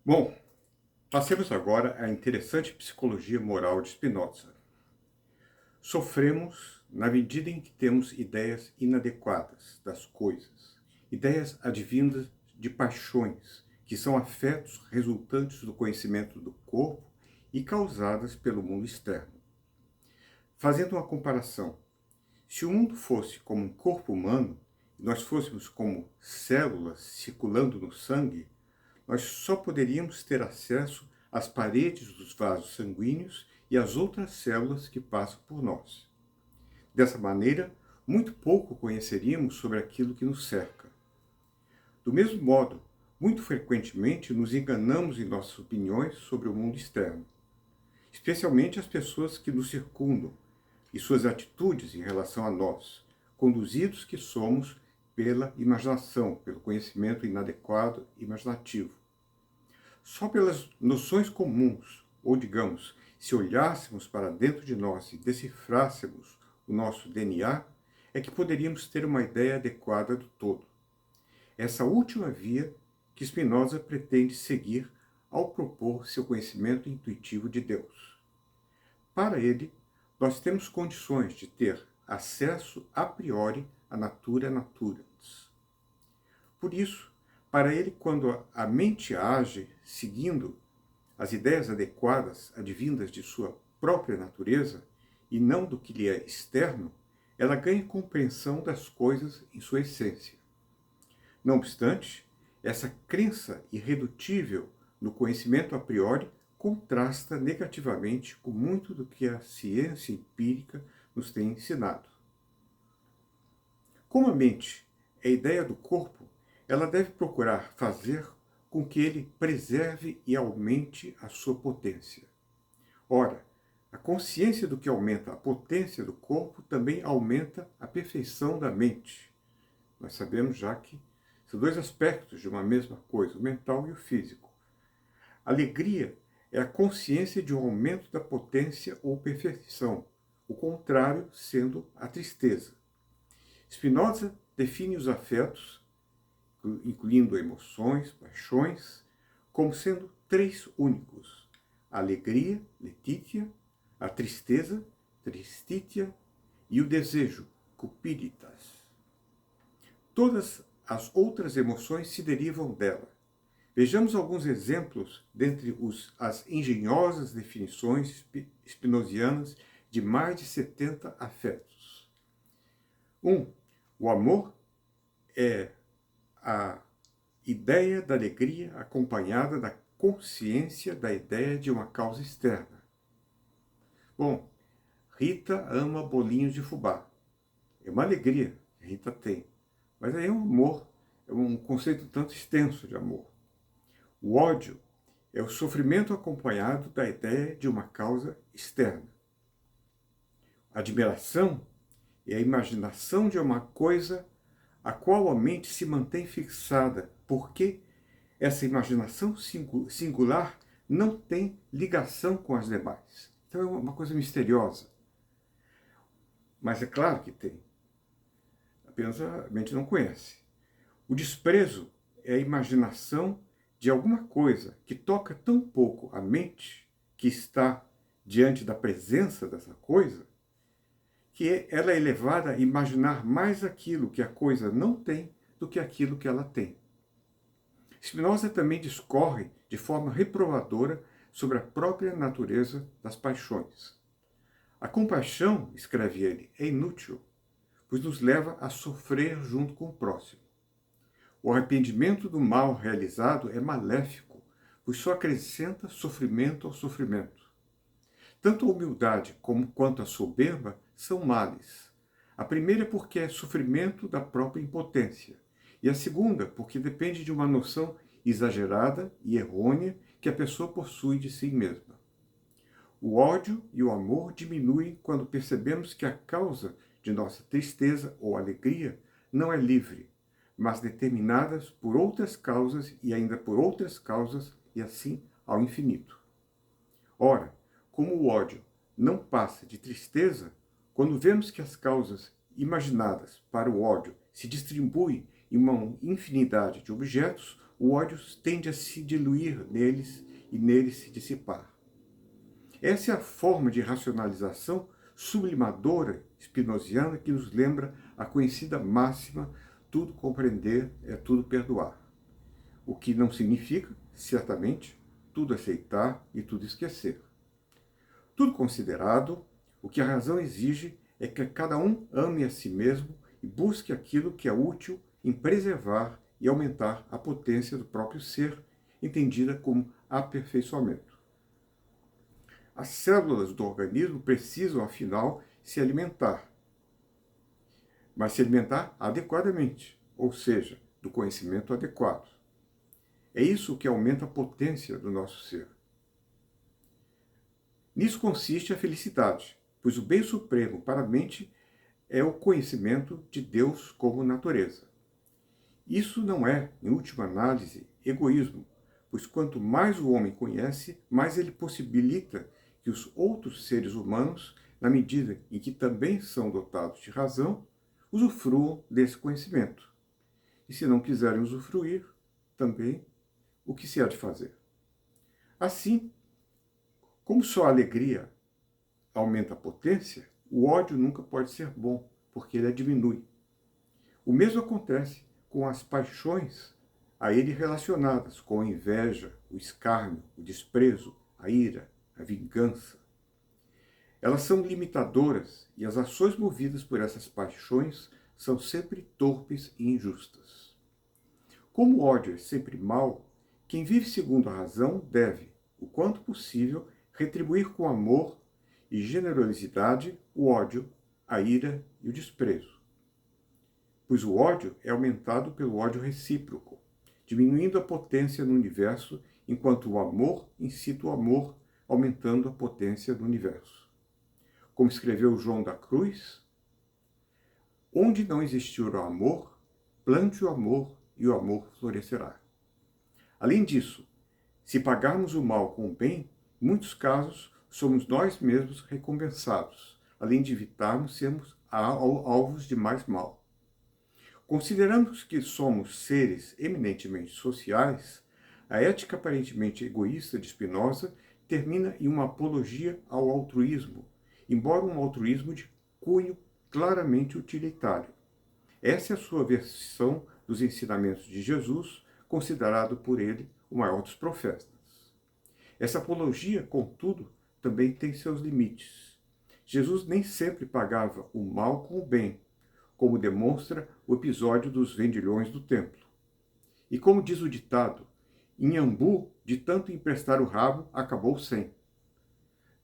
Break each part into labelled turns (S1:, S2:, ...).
S1: Bom, passemos agora à interessante psicologia moral de Spinoza. Sofremos na medida em que temos ideias inadequadas das coisas, ideias advindas de paixões, que são afetos resultantes do conhecimento do corpo e causadas pelo mundo externo. Fazendo uma comparação, se o mundo fosse como um corpo humano, e nós fôssemos como células circulando no sangue, nós só poderíamos ter acesso às paredes dos vasos sanguíneos e às outras células que passam por nós. Dessa maneira, muito pouco conheceríamos sobre aquilo que nos cerca. Do mesmo modo, muito frequentemente nos enganamos em nossas opiniões sobre o mundo externo, especialmente as pessoas que nos circundam e suas atitudes em relação a nós, conduzidos que somos pela imaginação, pelo conhecimento inadequado e imaginativo. Só pelas noções comuns, ou digamos, se olhássemos para dentro de nós e decifrássemos o nosso DNA, é que poderíamos ter uma ideia adequada do todo. Essa última via que Spinoza pretende seguir ao propor seu conhecimento intuitivo de Deus. Para ele, nós temos condições de ter acesso a priori à natura naturans. Por isso, para ele, quando a mente age seguindo as ideias adequadas advindas de sua própria natureza e não do que lhe é externo, ela ganha compreensão das coisas em sua essência. Não obstante, essa crença irredutível no conhecimento a priori contrasta negativamente com muito do que a ciência empírica nos tem ensinado. Como a mente é a ideia do corpo, ela deve procurar fazer com que ele preserve e aumente a sua potência. Ora, a consciência do que aumenta a potência do corpo também aumenta a perfeição da mente. Nós sabemos já que são dois aspectos de uma mesma coisa, o mental e o físico. Alegria é a consciência de um aumento da potência ou perfeição, o contrário sendo a tristeza. Spinoza define os afetos, incluindo emoções, paixões, como sendo três únicos: a alegria, letitia, a tristeza, tristitia, e o desejo, cupiditas. Todas as outras emoções se derivam dela. Vejamos alguns exemplos dentre as engenhosas definições spinozianas de mais de 70 afetos. 1. O amor é a ideia da alegria acompanhada da consciência da ideia de uma causa externa. Bom, Rita ama bolinhos de fubá. É uma alegria que Rita tem. Mas aí é um amor, é um conceito tanto extenso de amor. O ódio é o sofrimento acompanhado da ideia de uma causa externa. A admiração é a imaginação de uma coisa a qual a mente se mantém fixada, porque essa imaginação singular não tem ligação com as demais. Então é uma coisa misteriosa. Mas é claro que tem. Apenas a mente não conhece. O desprezo é a imaginação de alguma coisa que toca tão pouco a mente, que está diante da presença dessa coisa, que ela é levada a imaginar mais aquilo que a coisa não tem do que aquilo que ela tem. Spinoza também discorre de forma reprovadora sobre a própria natureza das paixões. A compaixão, escreve ele, é inútil, pois nos leva a sofrer junto com o próximo. O arrependimento do mal realizado é maléfico, pois só acrescenta sofrimento ao sofrimento. Tanto a humildade quanto a soberba são males. A primeira porque é sofrimento da própria impotência, e a segunda porque depende de uma noção exagerada e errônea que a pessoa possui de si mesma. O ódio e o amor diminuem quando percebemos que a causa de nossa tristeza ou alegria não é livre, mas determinadas por outras causas e ainda por outras causas e assim ao infinito. Ora, como o ódio não passa de tristeza, quando vemos que as causas imaginadas para o ódio se distribuem em uma infinidade de objetos, o ódio tende a se diluir neles e neles se dissipar. Essa é a forma de racionalização sublimadora spinoziana que nos lembra a conhecida máxima: tudo compreender é tudo perdoar. O que não significa, certamente, tudo aceitar e tudo esquecer. Tudo considerado, o que a razão exige é que cada um ame a si mesmo e busque aquilo que é útil em preservar e aumentar a potência do próprio ser, entendida como aperfeiçoamento. As células do organismo precisam, afinal, se alimentar, mas se alimentar adequadamente, ou seja, do conhecimento adequado. É isso que aumenta a potência do nosso ser. Nisso consiste a felicidade, pois o bem supremo para a mente é o conhecimento de Deus como natureza. Isso não é, em última análise, egoísmo, pois quanto mais o homem conhece, mais ele possibilita que os outros seres humanos, na medida em que também são dotados de razão, usufruam desse conhecimento. E se não quiserem usufruir, também, o que se há de fazer? Assim, como só a alegria aumenta a potência, o ódio nunca pode ser bom, porque ele a diminui. O mesmo acontece com as paixões a ele relacionadas, com a inveja, o escárnio, o desprezo, a ira, a vingança. Elas são limitadoras e as ações movidas por essas paixões são sempre torpes e injustas. Como o ódio é sempre mau, quem vive segundo a razão deve, o quanto possível, retribuir com amor e generosidade o ódio, a ira e o desprezo. Pois o ódio é aumentado pelo ódio recíproco, diminuindo a potência no universo, enquanto o amor incita o amor, aumentando a potência do universo. Como escreveu João da Cruz, onde não existir o amor, plante o amor e o amor florescerá. Além disso, se pagarmos o mal com o bem, em muitos casos somos nós mesmos recompensados, além de evitarmos sermos alvos de mais mal. Consideramos que somos seres eminentemente sociais, a ética aparentemente egoísta de Spinoza termina em uma apologia ao altruísmo, embora um altruísmo de cunho claramente utilitário. Essa é a sua versão dos ensinamentos de Jesus, considerado por ele o maior dos profetas. Essa apologia, contudo, também tem seus limites. Jesus nem sempre pagava o mal com o bem, como demonstra o episódio dos vendilhões do templo. E como diz o ditado, Inhambu, de tanto emprestar o rabo, acabou sem.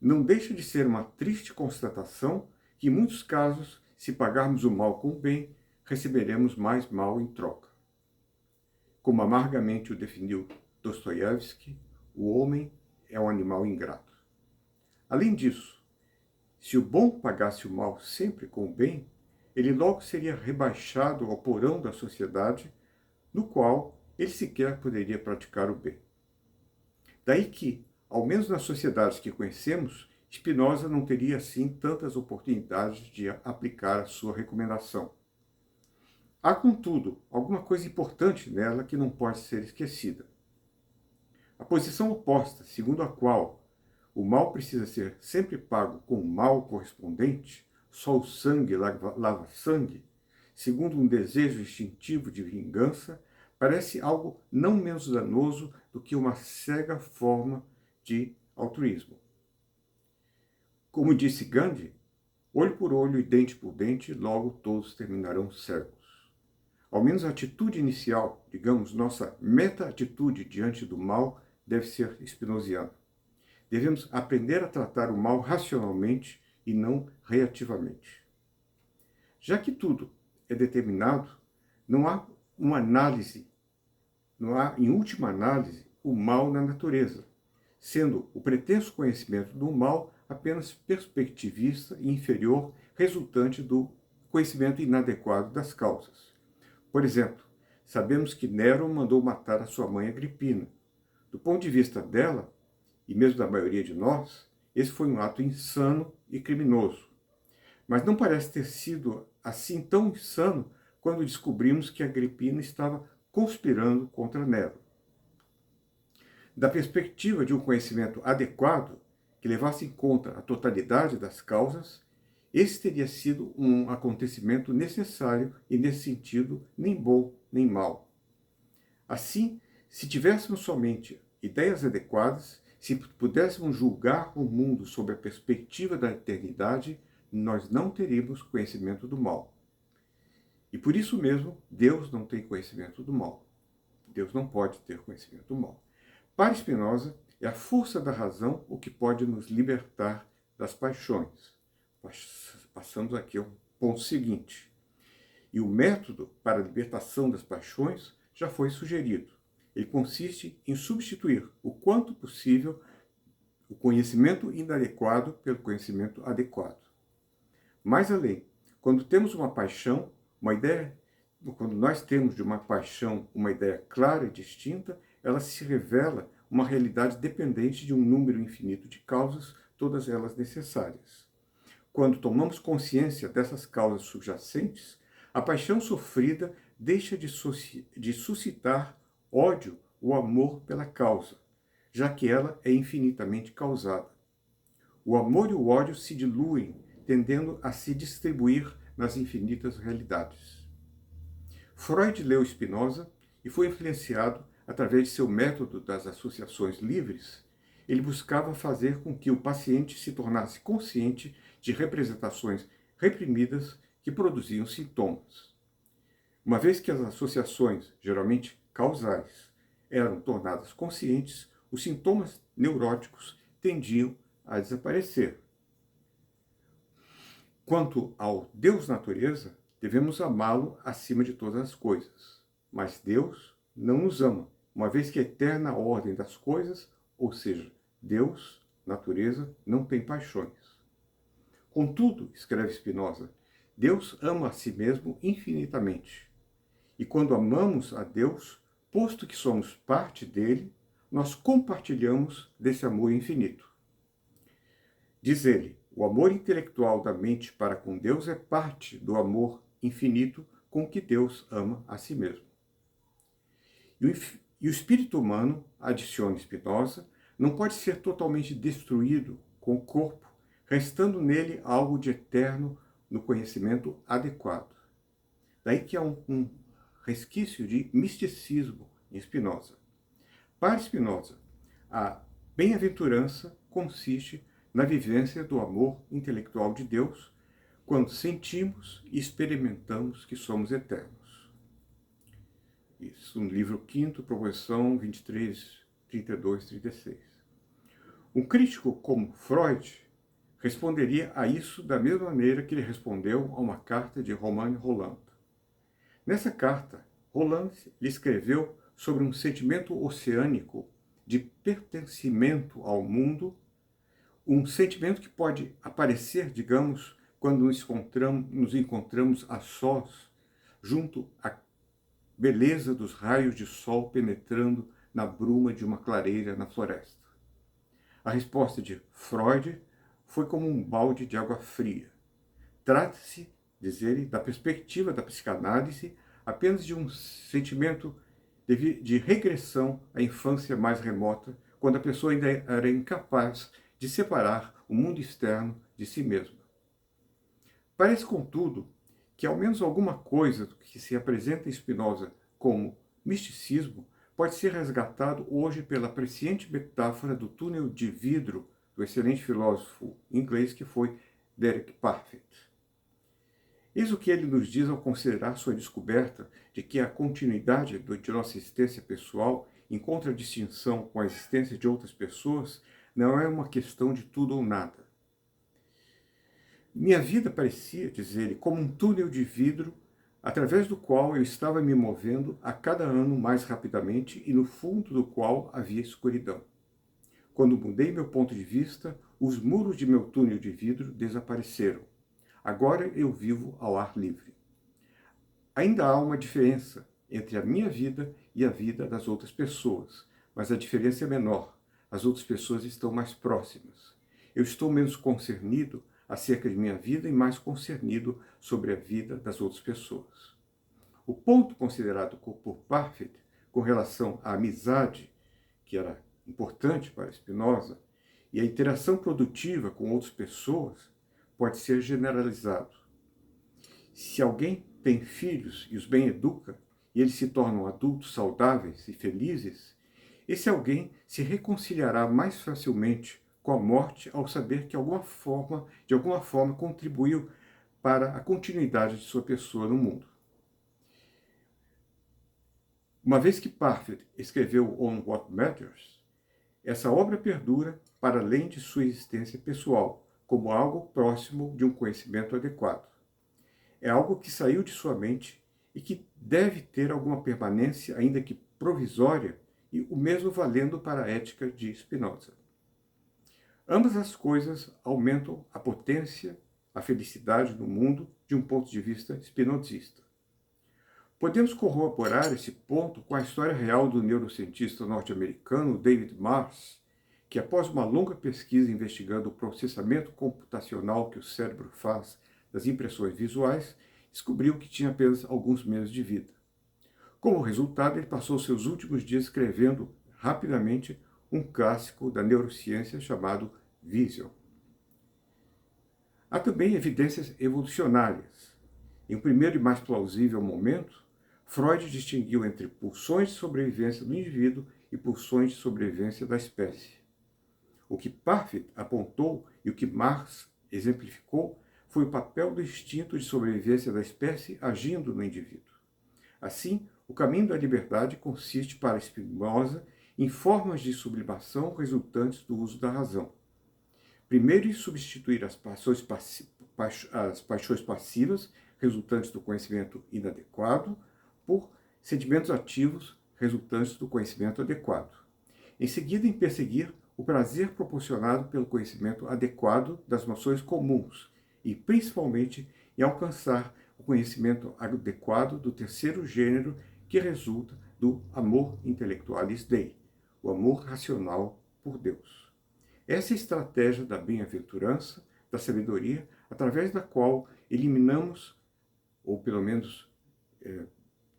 S1: Não deixa de ser uma triste constatação que, em muitos casos, se pagarmos o mal com o bem, receberemos mais mal em troca. Como amargamente o definiu Dostoiévski, o homem é um animal ingrato. Além disso, se o bom pagasse o mal sempre com o bem, ele logo seria rebaixado ao porão da sociedade, no qual ele sequer poderia praticar o bem. Daí que, ao menos nas sociedades que conhecemos, Spinoza não teria assim tantas oportunidades de aplicar a sua recomendação. Há, contudo, alguma coisa importante nela que não pode ser esquecida. A posição oposta, segundo a qual o mal precisa ser sempre pago com o mal correspondente, só o sangue lava sangue, segundo um desejo instintivo de vingança, parece algo não menos danoso do que uma cega forma de altruísmo. Como disse Gandhi, olho por olho e dente por dente, logo todos terminarão cegos. Ao menos a atitude inicial, digamos, nossa meta-atitude diante do mal, deve ser spinoziana. Devemos aprender a tratar o mal racionalmente e não reativamente. Já que tudo é determinado, não há, em última análise, o mal na natureza, sendo o pretenso conhecimento do mal apenas perspectivista e inferior, resultante do conhecimento inadequado das causas. Por exemplo, sabemos que Nero mandou matar a sua mãe Agripina. Do ponto de vista dela, e mesmo da maioria de nós, esse foi um ato insano e criminoso. Mas não parece ter sido assim tão insano quando descobrimos que Agripina estava conspirando contra Nero. Da perspectiva de um conhecimento adequado, que levasse em conta a totalidade das causas, esse teria sido um acontecimento necessário e, nesse sentido, nem bom nem mau. Assim, se tivéssemos somente ideias adequadas, se pudéssemos julgar o mundo sob a perspectiva da eternidade, nós não teríamos conhecimento do mal. E por isso mesmo, Deus não tem conhecimento do mal. Deus não pode ter conhecimento do mal. Para Spinoza, é a força da razão o que pode nos libertar das paixões. Passamos aqui ao ponto seguinte. E o método para a libertação das paixões já foi sugerido. Ele consiste em substituir o quanto possível o conhecimento inadequado pelo conhecimento adequado. Mais além, quando temos uma paixão, quando nós temos de uma paixão uma ideia clara e distinta, ela se revela uma realidade dependente de um número infinito de causas, todas elas necessárias. Quando tomamos consciência dessas causas subjacentes, a paixão sofrida deixa de suscitar ódio ou amor pela causa, já que ela é infinitamente causada. O amor e o ódio se diluem, tendendo a se distribuir nas infinitas realidades. Freud leu Spinoza e foi influenciado através de seu método das associações livres. Ele buscava fazer com que o paciente se tornasse consciente de representações reprimidas que produziam sintomas. Uma vez que as associações, geralmente causais, eram tornadas conscientes, os sintomas neuróticos tendiam a desaparecer. Quanto ao Deus natureza, devemos amá-lo acima de todas as coisas. Mas Deus não nos ama, uma vez que a eterna ordem das coisas, ou seja, Deus, natureza, não tem paixões. Contudo, escreve Spinoza, Deus ama a si mesmo infinitamente. E quando amamos a Deus, posto que somos parte dele, nós compartilhamos desse amor infinito. Diz ele, o amor intelectual da mente para com Deus é parte do amor infinito com que Deus ama a si mesmo. E o espírito humano, adiciona Spinoza, não pode ser totalmente destruído com o corpo, restando nele algo de eterno no conhecimento adequado. Daí que há um resquício de misticismo em Spinoza. Para Spinoza, a bem-aventurança consiste na vivência do amor intelectual de Deus, quando sentimos e experimentamos que somos eternos. Isso, no livro 5º, proposição 23, 32, 36. Um crítico como Freud responderia a isso da mesma maneira que ele respondeu a uma carta de Romain Rolland. Nessa carta, Rolland lhe escreveu sobre um sentimento oceânico de pertencimento ao mundo, um sentimento que pode aparecer, digamos, quando nos encontramos a sós, junto à beleza dos raios de sol penetrando na bruma de uma clareira na floresta. A resposta de Freud foi como um balde de água fria. Trata-se, diz ele, da perspectiva da psicanálise, apenas de um sentimento de regressão à infância mais remota, quando a pessoa ainda era incapaz de separar o mundo externo de si mesma. Parece, contudo, que ao menos alguma coisa do que se apresenta em Spinoza como misticismo pode ser resgatado hoje pela presciente metáfora do túnel de vidro do excelente filósofo inglês que foi Derek Parfit. Eis o que ele nos diz ao considerar sua descoberta de que a continuidade de nossa existência pessoal, em contradistinção com a existência de outras pessoas, não é uma questão de tudo ou nada. Minha vida parecia, diz ele, como um túnel de vidro através do qual eu estava me movendo a cada ano mais rapidamente e no fundo do qual havia escuridão. Quando mudei meu ponto de vista, os muros de meu túnel de vidro desapareceram. Agora eu vivo ao ar livre. Ainda há uma diferença entre a minha vida e a vida das outras pessoas, mas a diferença é menor. As outras pessoas estão mais próximas. Eu estou menos concernido acerca de minha vida e mais concernido sobre a vida das outras pessoas. O ponto considerado por Parfit com relação à amizade, que era importante para Spinoza, e a interação produtiva com outras pessoas pode ser generalizado. Se alguém tem filhos e os bem educa, e eles se tornam adultos saudáveis e felizes, esse alguém se reconciliará mais facilmente com a morte ao saber que de alguma forma contribuiu para a continuidade de sua pessoa no mundo. Uma vez que Parfit escreveu On What Matters, essa obra perdura para além de sua existência pessoal, como algo próximo de um conhecimento adequado. É algo que saiu de sua mente e que deve ter alguma permanência, ainda que provisória, e o mesmo valendo para a ética de Spinoza. Ambas as coisas aumentam a potência, a felicidade no mundo de um ponto de vista spinozista. Podemos corroborar esse ponto com a história real do neurocientista norte-americano David Marsh, que após uma longa pesquisa investigando o processamento computacional que o cérebro faz das impressões visuais, descobriu que tinha apenas alguns meses de vida. Como resultado, ele passou seus últimos dias escrevendo rapidamente um clássico da neurociência chamado Vision. Há também evidências evolucionárias. Em um primeiro e mais plausível momento, Freud distinguiu entre pulsões de sobrevivência do indivíduo e pulsões de sobrevivência da espécie. O que Parfit apontou e o que Marx exemplificou foi o papel do instinto de sobrevivência da espécie agindo no indivíduo. Assim, o caminho da liberdade consiste para Spinoza em formas de sublimação resultantes do uso da razão. Primeiro, em substituir as paixões passivas resultantes do conhecimento inadequado por sentimentos ativos resultantes do conhecimento adequado. Em seguida, em perseguir o prazer proporcionado pelo conhecimento adequado das noções comuns e, principalmente, em alcançar o conhecimento adequado do terceiro gênero que resulta do amor intellectualis Dei, o amor racional por Deus. Essa é a estratégia da bem-aventurança, da sabedoria, através da qual eliminamos, ou pelo menos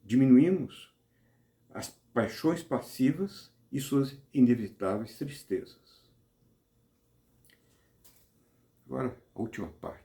S1: diminuímos, as paixões passivas e suas inevitáveis tristezas. Agora, a última parte.